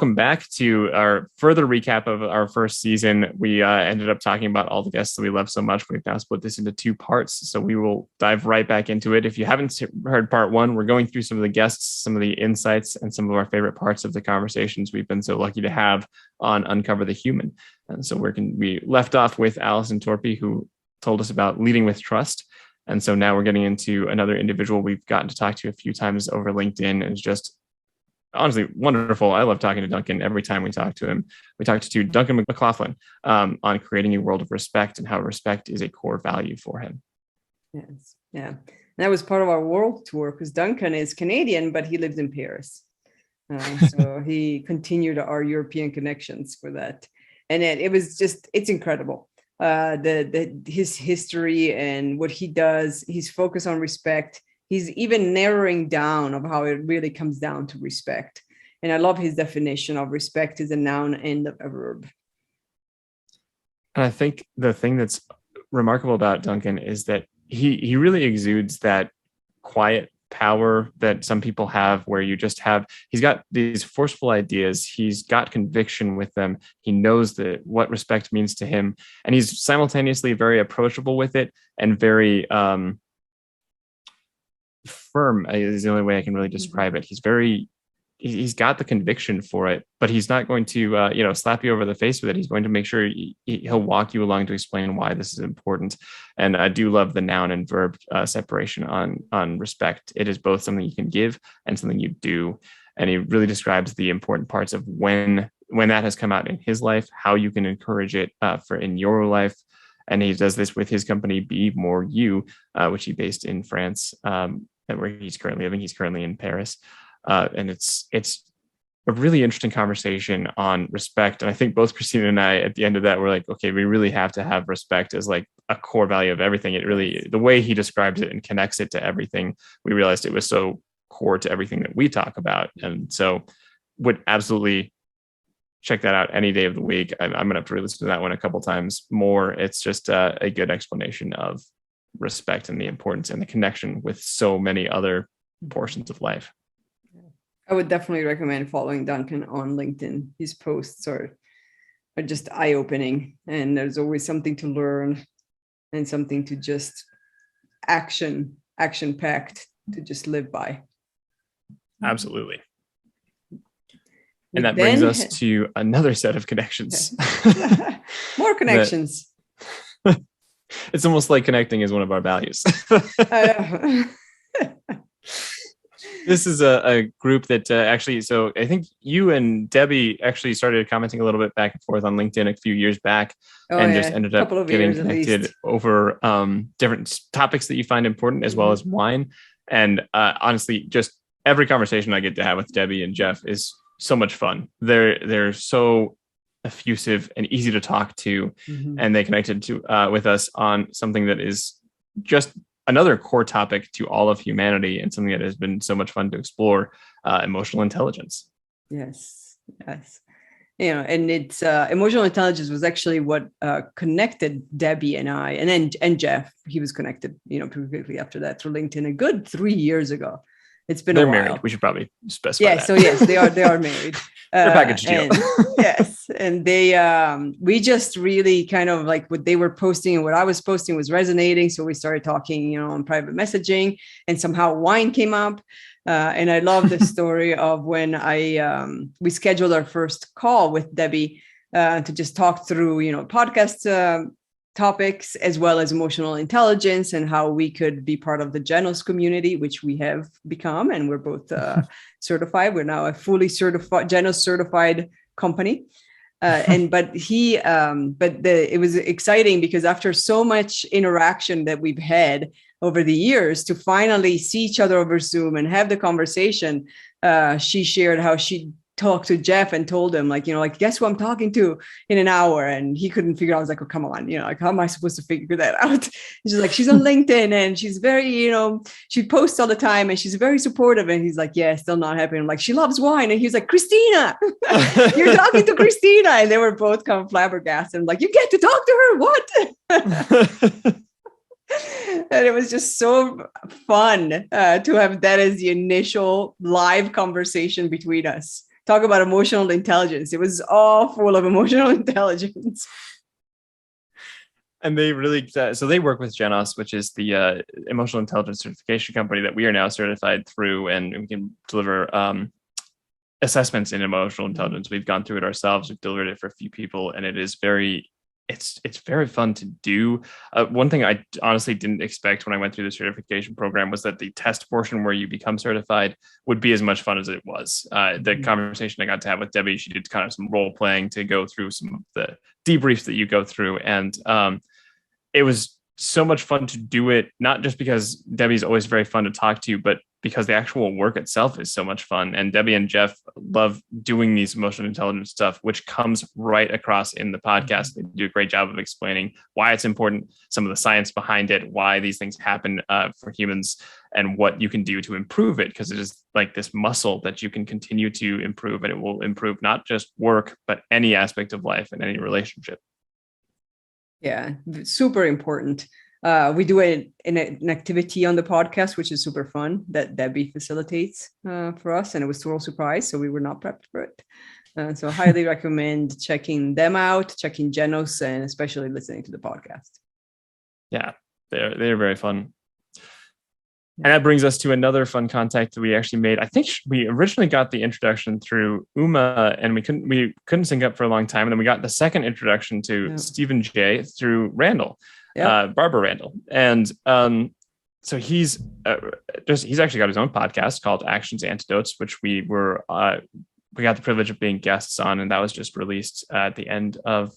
welcome back to our further recap of our first season. We ended up talking about all the guests that we love so much. We've now split this into 2 parts, so we will dive right back into it. If you haven't heard part 1, we're going through some of the guests, some of the insights, and some of our favorite parts of the conversations we've been so lucky to have on Uncover the Human. And so we left off with Alison Torpy, who told us about leading with trust. And so now we're getting into another individual we've gotten to talk to a few times over LinkedIn, and it's just honestly wonderful. I love talking to Duncan every time we talk to him. We talked to Duncan Mlin on creating a world of respect and how respect is a core value for him. Yes, yeah. And that was part of our world tour because Duncan is Canadian, but he lives in Paris. So he continued our European connections for that. And it was just, it's incredible. His history and what he does, his focus on respect. He's even narrowing down of how it really comes down to respect. And I love his definition of respect is a noun and a verb. And I think the thing that's remarkable about Duncan is that he really exudes that quiet power that some people have, where you just have, he's got these forceful ideas, he's got conviction with them, he knows what respect means to him, and he's simultaneously very approachable with it and very firm is the only way I can really describe it. He's got the conviction for it, but he's not going to slap you over the face with it. He's going to make sure he'll walk you along to explain why this is important. And I do love the noun and verb separation on respect. It is both something you can give and something you do. And he really describes the important parts of when that has come out in his life, how you can encourage it in your life. And he does this with his company, Be More You, which he based in France, where he's currently living. He's currently in Paris. And it's a really interesting conversation on respect. And I think both Christina and I, at the end of that, were like, okay, we really have to have respect as like a core value of everything. It really, the way he describes it and connects it to everything, we realized it was so core to everything that we talk about. And so would absolutely check that out any day of the week. I'm going to have to re-listen to that one a couple times more. It's just a good explanation of respect and the importance and the connection with so many other portions of life. I would definitely recommend following Duncan on LinkedIn. His posts are just eye-opening, and there's always something to learn and something to just action-packed to just live by. Absolutely. And that brings us to another set of connections. More connections. It's almost like connecting is one of our values. This is a group that actually, so I think you and Debbie actually started commenting a little bit back and forth on LinkedIn a few years back, just ended up getting connected over different topics that you find important, as well as wine. And honestly, just every conversation I get to have with Debbie and Jeff is so much fun. They're so effusive and easy to talk to, and they connected with us on something that is just another core topic to all of humanity and something that has been so much fun to explore, emotional intelligence. Yes. And it's emotional intelligence was actually what connected Debbie and I, and Jeff. He was connected, pretty quickly after that through LinkedIn a good 3 years ago. It's been a while. They're married. We should probably specify that. So yes, they are married. They're package deal. Yes. And they, we just really kind of like what they were posting and what I was posting was resonating. So we started talking, on private messaging, and somehow wine came up. And I love the story of when we scheduled our first call with Debbie to just talk through, podcast topics, as well as emotional intelligence and how we could be part of the Genos community, which we have become, and we're both certified. We're now a fully certified Genos certified company. It was exciting because after so much interaction that we've had over the years, to finally see each other over Zoom and have the conversation, she shared how she talked to Jeff and told him, guess who I'm talking to in an hour? And he couldn't figure out. I was like, oh, come on, how am I supposed to figure that out? And she's like, she's on LinkedIn and she's very, she posts all the time and she's very supportive. And he's like, yeah, still not happy. I'm like, she loves wine. And he was like, Christina, you're talking to Christina. And they were both kind of flabbergasted. I'm like, you get to talk to her? What? And it was just so fun to have that as the initial live conversation between us, talk about emotional intelligence. It was all full of emotional intelligence. And they really, so they work with Genos, which is the emotional intelligence certification company that we are now certified through, and we can deliver assessments in emotional intelligence. We've gone through it ourselves. We've delivered it for a few people, and it is it's very fun to do. One thing I honestly didn't expect when I went through the certification program was that the test portion where you become certified would be as much fun as it was. The conversation I got to have with Debbie, she did kind of some role playing to go through some of the debriefs that you go through, and it was so much fun to do it, not just because Debbie's always very fun to talk to, but because the actual work itself is so much fun. And Debbie and Jeff love doing these emotional intelligence stuff, which comes right across in the podcast. They do a great job of explaining why it's important, some of the science behind it, why these things happen for humans, and what you can do to improve it, because it is like this muscle that you can continue to improve, and it will improve not just work, but any aspect of life and any relationship. Yeah, super important. We do an activity on the podcast, which is super fun, that Debbie facilitates for us. And it was a total surprise, so we were not prepped for it. So I highly recommend checking them out, checking Genos, and especially listening to the podcast. Yeah, they're very fun. And that brings us to another fun contact that we actually made. I think we originally got the introduction through Uma, and we couldn't sync up for a long time. And then we got the second introduction to Stephen J through Randall, Barbara Randall. And so he's actually got his own podcast called Actions Antidotes, which we got the privilege of being guests on, and that was just released at the end of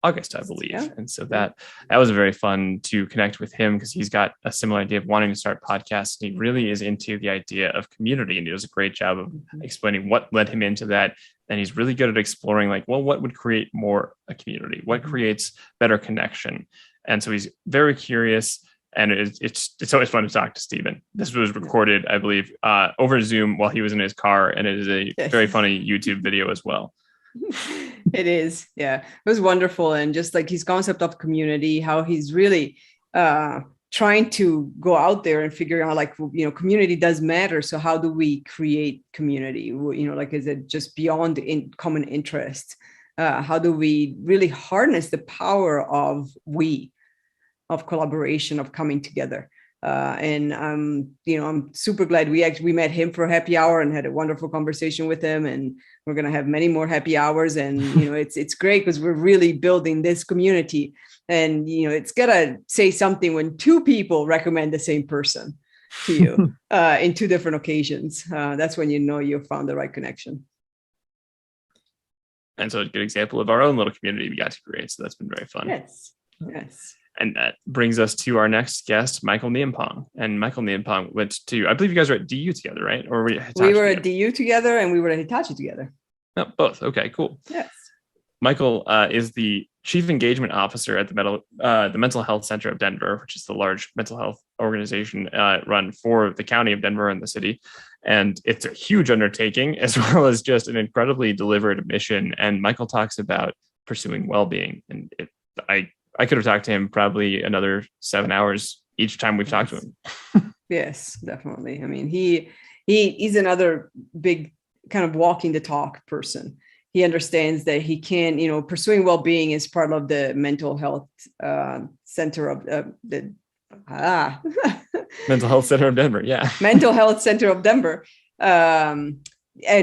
August, I believe. Yeah. And so that was very fun to connect with him, because he's got a similar idea of wanting to start podcasts. And he really is into the idea of community, and he does a great job of explaining what led him into that. And he's really good at exploring, like, well, what would create more a community? What creates better connection? And so he's very curious, and it's always fun to talk to Stephen. This was recorded, I believe, over Zoom while he was in his car, and it is a very funny YouTube video as well. It is. Yeah, it was wonderful. And just like his concept of community, how he's really trying to go out there and figure out, like, community does matter. So how do we create community? Like, is it just beyond common interest? How do we really harness the power of collaboration, of coming together? And I'm super glad we met him for a happy hour and had a wonderful conversation with him, and we're going to have many more happy hours. And it's great, because we're really building this community. And it's gotta say something when two people recommend the same person to you in two different occasions. That's when you've found the right connection. And so a good example of our own little community we got to create. So that's been very fun. Yes. And that brings us to our next guest, Michael Neong. And Michael Neong went to, I believe you guys were at DU together, right? Or were you at Hitachi? We were at DU together, and we were at Hitachi together. No, both. Okay, cool. Yes. Michael is the Chief Engagement Officer at the Mental Health Center of Denver, which is the large mental health organization run for the county of Denver and the city. And it's a huge undertaking, as well as just an incredibly delivered mission. And Michael talks about pursuing well-being. And I could have talked to him probably another 7 hours each time we've talked to him. Yes, definitely. I mean, he's another big kind of walking the talk person. He understands that he can, pursuing well-being is part of the mental health center of the Mental Health Center of Denver. Yeah. Mental Health Center of Denver. And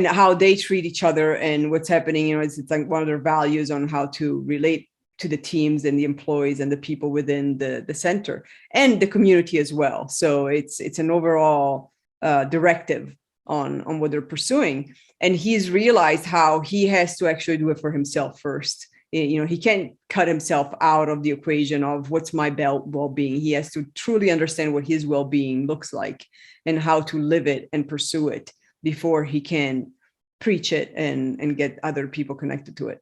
how they treat each other and what's happening. It's like one of their values on how to relate to the teams and the employees and the people within the center and the community as well. So it's an overall directive on what they're pursuing. And he's realized how he has to actually do it for himself first. He can't cut himself out of the equation of what's my well-being. He has to truly understand what his well-being looks like and how to live it and pursue it before he can preach it and get other people connected to it.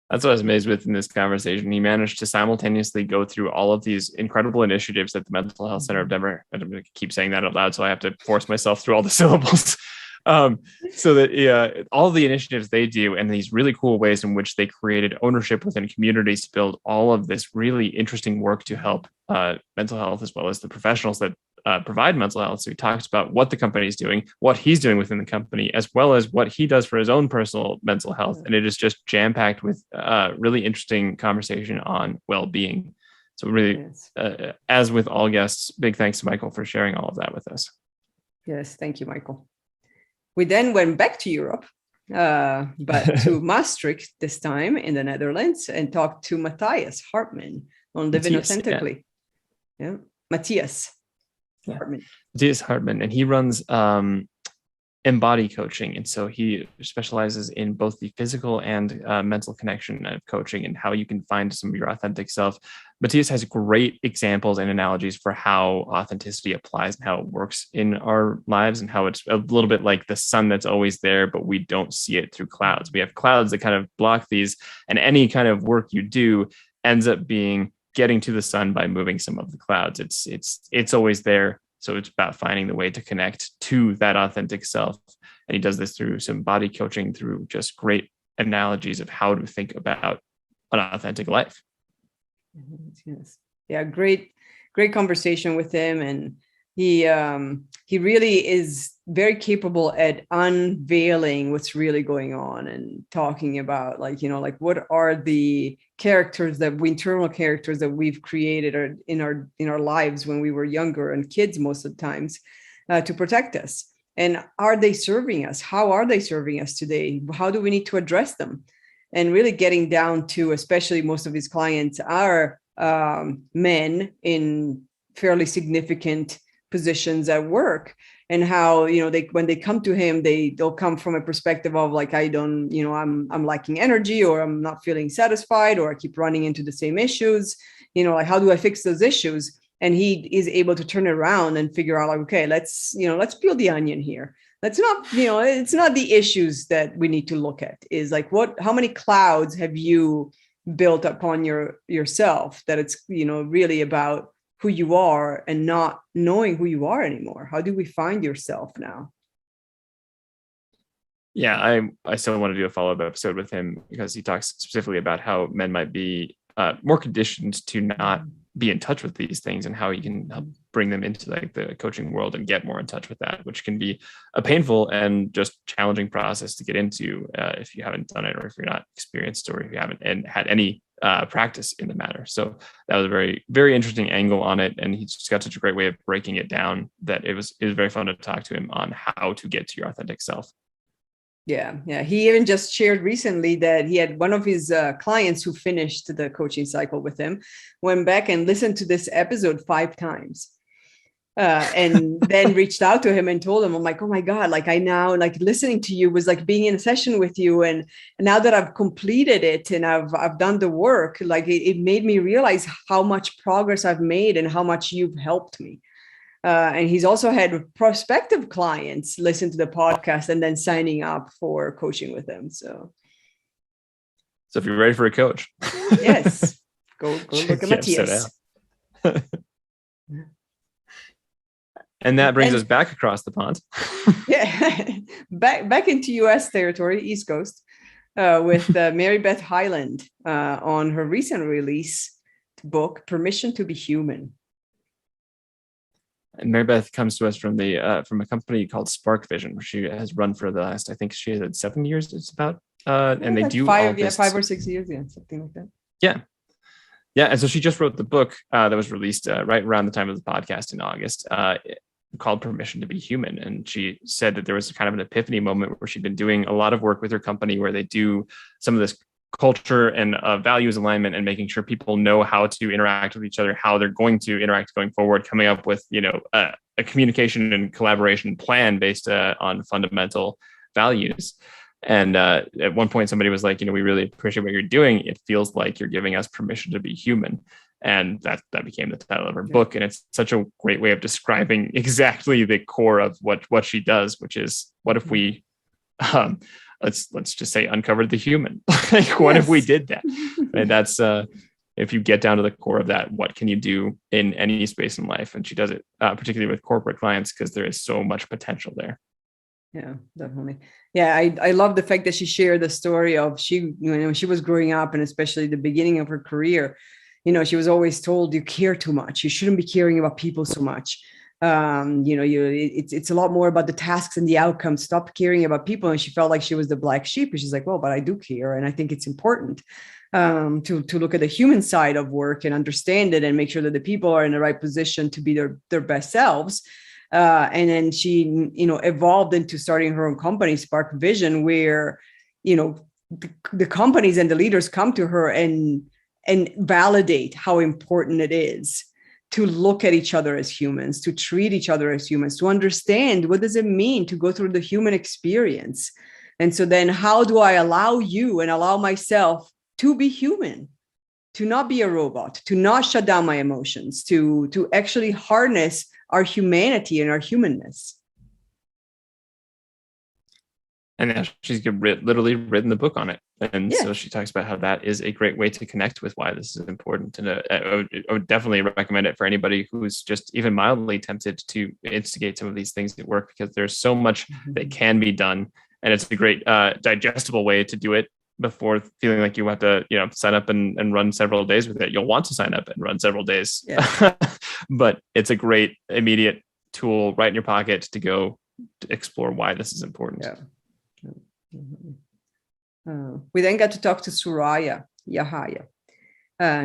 That's what I was amazed with in this conversation. He managed to simultaneously go through all of these incredible initiatives at the Mental Health Center of Denver. I'm going to keep saying that out loud, so I have to force myself through all the syllables. So that all the initiatives they do, and these really cool ways in which they created ownership within communities to build all of this really interesting work to help mental health, as well as the professionals that provide mental health. So he talks about what the company is doing, what he's doing within the company, as well as what he does for his own personal mental health. And it is just jam-packed with really interesting conversation on well-being. So really, as with all guests, big thanks to Michael for sharing all of that with us. Yes, thank you, Michael. We then went back to Europe, but to Maastricht this time in the Netherlands, and talked to Matias Hartman on Living Authentically. Yeah, Matias Hartman. Matias Hartman, and he runs embody coaching, and so he specializes in both the physical and mental connection of coaching and how you can find some of your authentic self. Matias has great examples and analogies for how authenticity applies and how it works in our lives, and how it's a little bit like the sun that's always there, but we don't see it through clouds. We have clouds that kind of block these, and any kind of work you do ends up being getting to the sun by moving some of the clouds. It's always there. So it's about finding the way to connect to that authentic self. And he does this through some body coaching, through just great analogies of how to think about an authentic life. Yes. Yeah, great conversation with him. And he really is very capable at unveiling what's really going on and talking about, like, what are the characters internal characters that we've created or in our lives when we were younger and kids most of the times, to protect us. And are they serving us? How are they serving us today? How do we need to address them? And really getting down to, especially most of his clients are men in fairly significant positions at work, and how, when they come to him, they'll come from a perspective of like, I'm lacking energy, or I'm not feeling satisfied, or I keep running into the same issues, like, how do I fix those issues? And he is able to turn it around and figure out, like, okay, let's peel the onion here. Let's not, it's not the issues that we need to look at, is like, how many clouds have you built upon yourself, that it's, really about who you are and not knowing who you are anymore. How do we find yourself now? Yeah, I still want to do a follow-up episode with him, because he talks specifically about how men might be more conditioned to not be in touch with these things, and how you can help bring them into like the coaching world and get more in touch with that, which can be a painful and just challenging process to get into if you haven't done it, or if you're not experienced, or if you haven't had any practice in the matter. So that was a very, very interesting angle on it, and he just got such a great way of breaking it down that it was very fun to talk to him on how to get to your authentic self. Yeah. He even just shared recently that he had one of his clients who finished the coaching cycle with him, went back and listened to this episode 5 times. And then reached out to him and told him, I'm like, oh my God, like, I now, like, listening to you was like being in a session with you. And now that I've completed it and I've done the work, like, it made me realize how much progress I've made and how much you've helped me. And he's also had prospective clients listen to the podcast and then signing up for coaching with him. So if you're ready for a coach, yes, go look at Matias. And that brings us back across the pond. Yeah, back into U.S. territory, East Coast, with Mary Beth Highland on her recent release book, Permission to be Human. And Mary Beth comes to us from a company called Spark Vision, which she has run for the last, I think she had 7 years. It's about, and they do 5 or 6 years, something like that. Yeah. And so she just wrote the book that was released right around the time of the podcast in August, called Permission to be Human. And she said that there was kind of an epiphany moment where she'd been doing a lot of work with her company, where they do some of this culture and values alignment, and making sure people know how to interact with each other, how they're going to interact going forward, coming up with, a communication and collaboration plan based on fundamental values. And at one point, somebody was like, we really appreciate what you're doing. It feels like you're giving us permission to be human. And that became the title of her book. And it's such a great way of describing exactly the core of what she does, which is, what if we, let's just say, uncovered the human? Like, what if we did that? And that's, if you get down to the core of that, what can you do in any space in life? And she does it particularly with corporate clients, because there is so much potential there. Yeah, definitely. Yeah, I love the fact that she shared the story of when she was growing up, and especially the beginning of her career, she was always told, you care too much. You shouldn't be caring about people so much. It's a lot more about the tasks and the outcomes. Stop caring about people. And she felt like she was the black sheep. And she's like, well, but I do care, and I think it's important to look at the human side of work and understand it and make sure that the people are in the right position to be their best selves. And then she, evolved into starting her own company, Spark Vision, where, the companies and the leaders come to her and validate how important it is to look at each other as humans, to treat each other as humans, to understand what does it mean to go through the human experience. And so then how do I allow you and allow myself to be human, to not be a robot, to not shut down my emotions, to actually harness our humanity and our humanness. And she's literally written the book on it. And so she talks about how that is a great way to connect with why this is important. And I would definitely recommend it for anybody who's just even mildly tempted to instigate some of these things at work, because there's so much that can be done. And it's a great digestible way to do it before feeling like you have to, sign up and run several days with it. You'll want to sign up and run several days, but it's a great immediate tool right in your pocket to go to explore why this is important. Yeah. We then got to talk to Suraya Yahaya.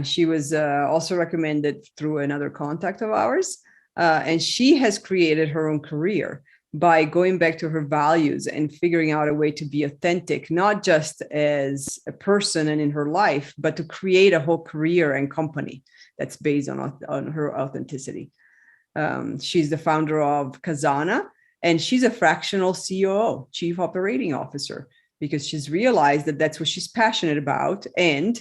She was also recommended through another contact of ours. And she has created her own career by going back to her values and figuring out a way to be authentic, not just as a person and in her life, but to create a whole career and company that's based on her authenticity. She's the founder of Kazana, and she's a fractional COO, Chief Operating Officer, because she's realized that that's what she's passionate about. And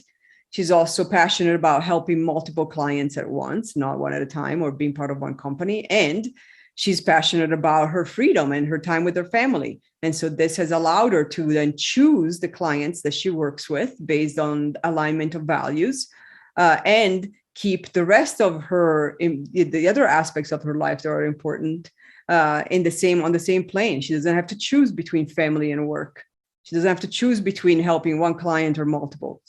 she's also passionate about helping multiple clients at once, not one at a time, or being part of one company. And she's passionate about her freedom and her time with her family. And so this has allowed her to then choose the clients that she works with based on alignment of values, and keep the rest of the other aspects of her life that are important on the same plane. She doesn't have to choose between family and work. She doesn't have to choose between helping one client or multiples.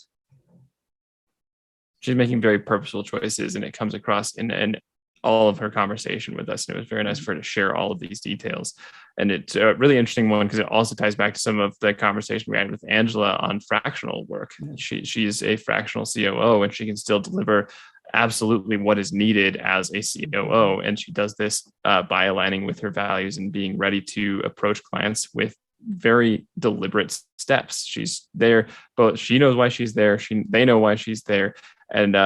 She's making very purposeful choices, and it comes across in all of her conversation with us. And it was very nice for her to share all of these details. And it's a really interesting one because it also ties back to some of the conversation we had with Angela on fractional work. She's a fractional COO, and she can still deliver absolutely what is needed as a COO. And she does this by aligning with her values and being ready to approach clients with very deliberate steps. She's there, but she knows why she's there. They know why she's there. And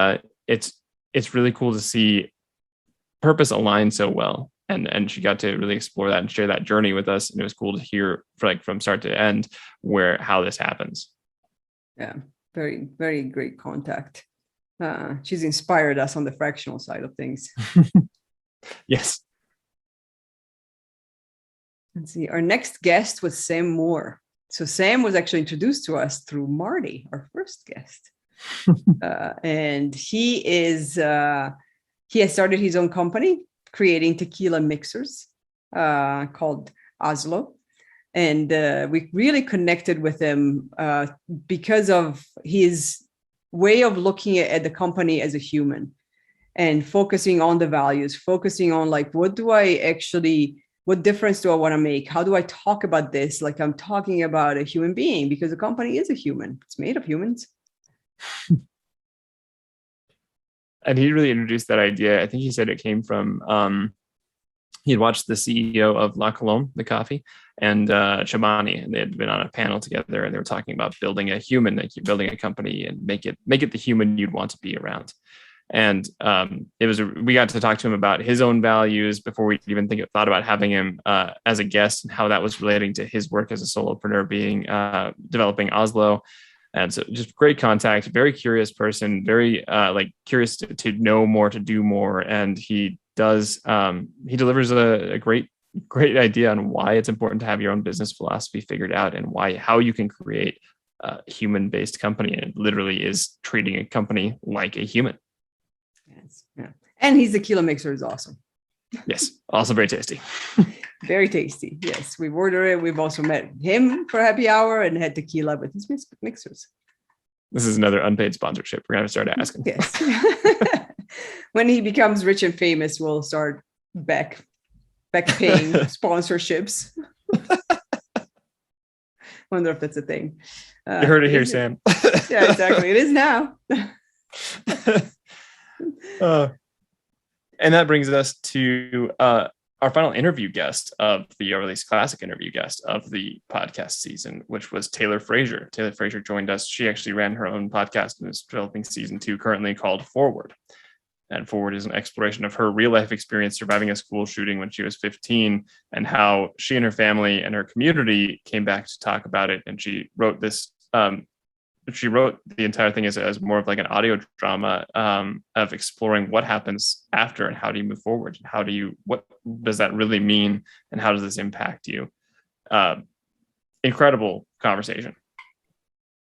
it's really cool to see purpose align so well. And she got to really explore that and share that journey with us. And it was cool to hear from start to end how this happens. Yeah, very, very great contact. She's inspired us on the fractional side of things. Yes. Let's see. Our next guest was Sam Moore. So Sam was actually introduced to us through Marty, our first guest. And he has started his own company creating tequila mixers called Oslo. And we really connected with him because of his way of looking at the company as a human and focusing on the values, focusing on what difference do I want to make? How do I talk about this? Like I'm talking about a human being, because the company is a human. It's made of humans. And he really introduced that idea. I think he said it came from, he'd watched the CEO of La Colombe, the coffee, and Shabani, and they had been on a panel together, and they were talking about building a human, like you're building a company and make it the human you'd want to be around. And we got to talk to him about his own values before we even thought about having him as a guest, and how that was relating to his work as a solopreneur, developing Oslo. And so just great contact, very curious person, very curious to know more, to do more. And he delivers a great idea on why it's important to have your own business philosophy figured out, and how you can create a human-based company. And it literally is treating a company like a human. Yes. Yeah. And his tequila mixer is awesome. Yes. Also very tasty. Very tasty. Yes. We've ordered it. We've also met him for happy hour and had tequila with his mixers. This is another unpaid sponsorship. We're going to start asking. Yes. When he becomes rich and famous, we'll start back paying sponsorships. Wonder if that's a thing. You heard it here, Sam. Yeah, exactly. It is now. And that brings us to our final interview guest of the, or at least classic interview guest of the podcast season, which was Taylor Fraser. Taylor Fraser joined us. She actually ran her own podcast and is developing season 2 currently, called Forward. And Forward is an exploration of her real life experience surviving a school shooting when she was 15, and how she and her family and her community came back to talk about it. And she wrote this, she wrote the entire thing as more of like an audio drama of exploring what happens after and how do you move forward. What does that really mean? And how does this impact you? Incredible conversation.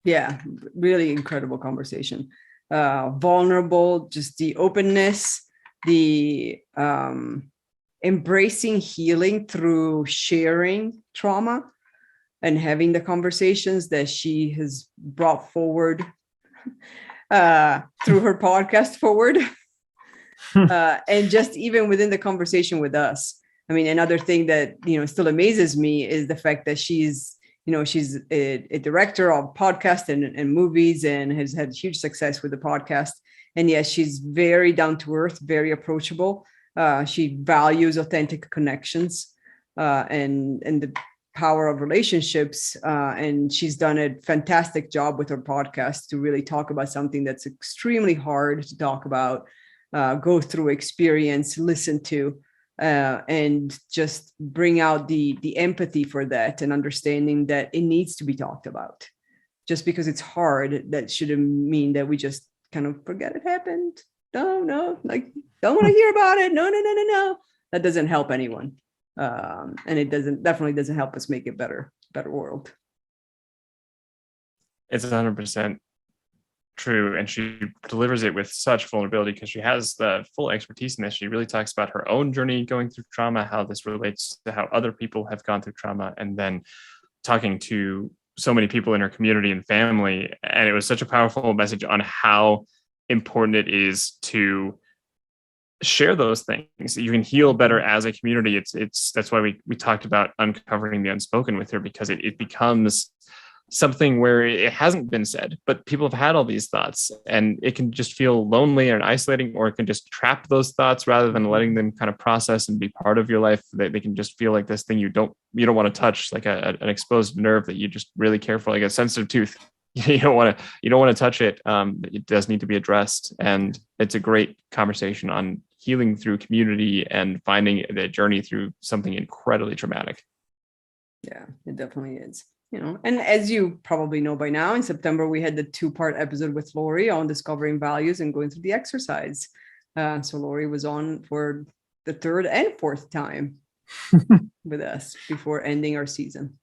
Yeah, really incredible conversation. Vulnerable, just the openness, the embracing healing through sharing trauma and having the conversations that she has brought forward through her podcast Forward. And just even within the conversation with us. I mean, another thing that, still amazes me is the fact that she's a director of podcasts and movies, and has had huge success with the podcast. And yes, she's very down to earth, very approachable. She values authentic connections and the power of relationships. And she's done a fantastic job with her podcast to really talk about something that's extremely hard to talk about, go through, experience, listen to. And just bring out the empathy for that, and understanding that it needs to be talked about. Just because it's hard, that shouldn't mean that we just kind of forget it happened. No, like, don't want to hear about it. No. That doesn't help anyone. And it definitely doesn't help us make a better world. It's 100% true, and she delivers it with such vulnerability because she has the full expertise in this. She really talks about her own journey going through trauma, how this relates to how other people have gone through trauma, and then talking to so many people in her community and family. And it was such a powerful message on how important it is to share those things. You can heal better as a community. It's that's why we talked about uncovering the unspoken with her, because it becomes something where it hasn't been said, but people have had all these thoughts, and it can just feel lonely and isolating, or it can just trap those thoughts rather than letting them kind of process and be part of your life. They can just feel like this thing you don't want to touch, like an exposed nerve that you just really care for, like a sensitive tooth. You don't want to touch it. It does need to be addressed, and it's a great conversation on healing through community and finding the journey through something incredibly traumatic. Yeah, it definitely is. And as you probably know by now, in September, we had the 2-part episode with Lori on discovering values and going through the exercise. So Lori was on for the 3rd and 4th time with us before ending our season.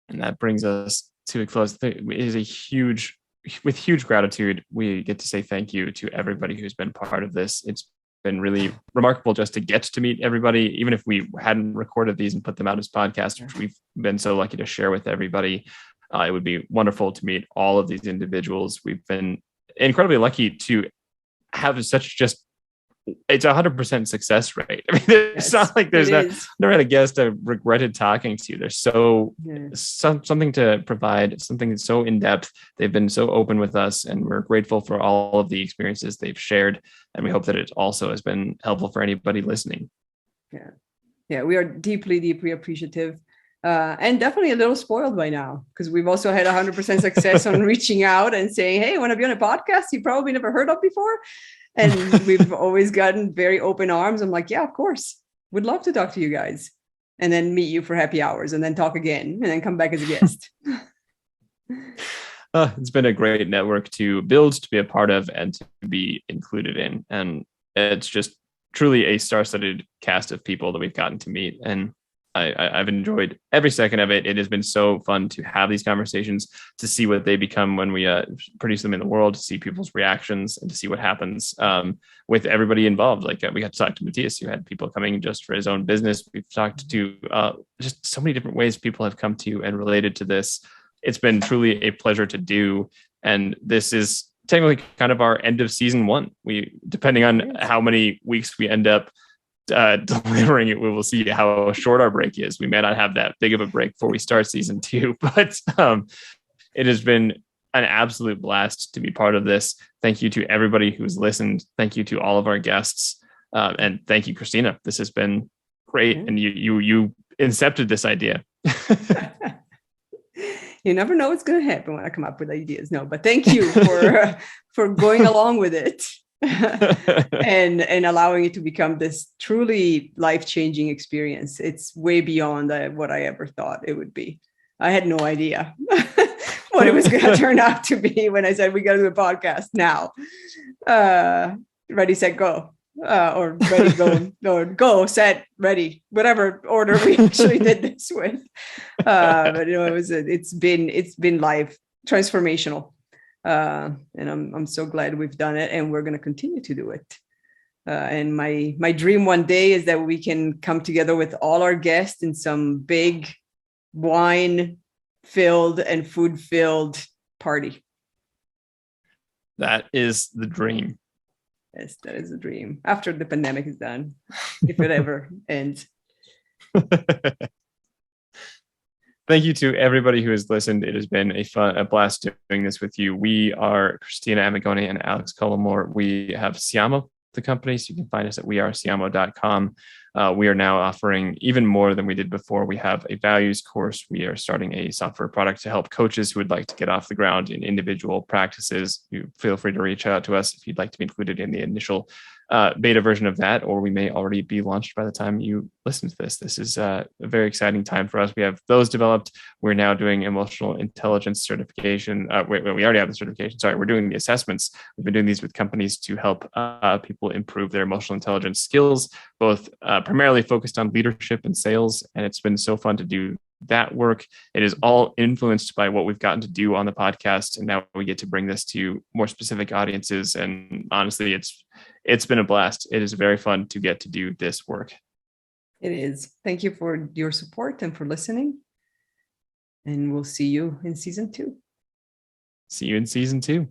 And that brings us to a close. It is with huge gratitude, we get to say thank you to everybody who's been part of this. It's been really remarkable just to get to meet everybody, even if we hadn't recorded these and put them out as podcasts, which we've been so lucky to share with everybody. It would be wonderful to meet all of these individuals. We've been incredibly lucky to have it's 100% success rate. I mean, it's not like never had a guest that regretted talking to you. There's something to provide, something that's so in depth. They've been so open with us, and we're grateful for all of the experiences they've shared. And we hope that it also has been helpful for anybody listening. Yeah, we are deeply, deeply appreciative. And definitely a little spoiled by now, because we've also had 100% success on reaching out and saying, hey, want to be on a podcast you probably never heard of before? And we've always gotten very open arms. I'm like, yeah, of course. Would love to talk to you guys. And then meet you for happy hours, and then talk again, and then come back as a guest. It's been a great network to build, to be a part of, and to be included in. And it's just truly a star-studded cast of people that we've gotten to meet. And I've enjoyed every second of it. It has been so fun to have these conversations, to see what they become when we produce them in the world, to see people's reactions, and to see what happens with everybody involved. Like we got to talk to Matias, who had people coming just for his own business. We've talked to just so many different ways people have come to and related to this. It's been truly a pleasure to do. And this is technically kind of our end of season 1. We, depending on how many weeks we end up delivering it. We will see how short our break is. We may not have that big of a break before we start season 2, but it has been an absolute blast to be part of this. Thank you to everybody who's listened. Thank you to all of our guests. And thank you, Christina. This has been great. And you incepted this idea. You never know what's going to happen when I come up with ideas. No, but thank you for going along with it and allowing it to become this truly life-changing experience. It's way beyond what I ever thought it would be. I had no idea what it was going to turn out to be when I said we got to do a podcast now. Ready, set, go. Or ready, go, or go, set, ready, whatever order we actually did this with. But it's been life transformational, and I'm so glad we've done it, and we're going to continue to do it. And my dream one day is that we can come together with all our guests in some big wine-filled and food-filled party. That is the dream. Yes, that is a dream. After the pandemic is done, if it ever ends. Thank you to everybody who has listened. It has been a blast doing this with you. We are Christina Amagoni and Alex Cullimore. We have Siamo, the company, so you can find us at wearesiamo.com. We are now offering even more than we did before. We have a values course. We are starting a software product to help coaches who would like to get off the ground in individual practices. You feel free to reach out to us if you'd like to be included in the initial beta version of that, or we may already be launched by the time you listen to this. This is a very exciting time for us. We have those developed. We're now doing emotional intelligence certification. We already have the certification. Sorry, we're doing the assessments. We've been doing these with companies to help people improve their emotional intelligence skills, both primarily focused on leadership and sales. And it's been so fun to do that work. It is all influenced by what we've gotten to do on the podcast. And now we get to bring this to more specific audiences. And honestly, it's been a blast. It is very fun to get to do this work. It is. Thank you for your support and for listening. And we'll see you in season 2. See you in season 2.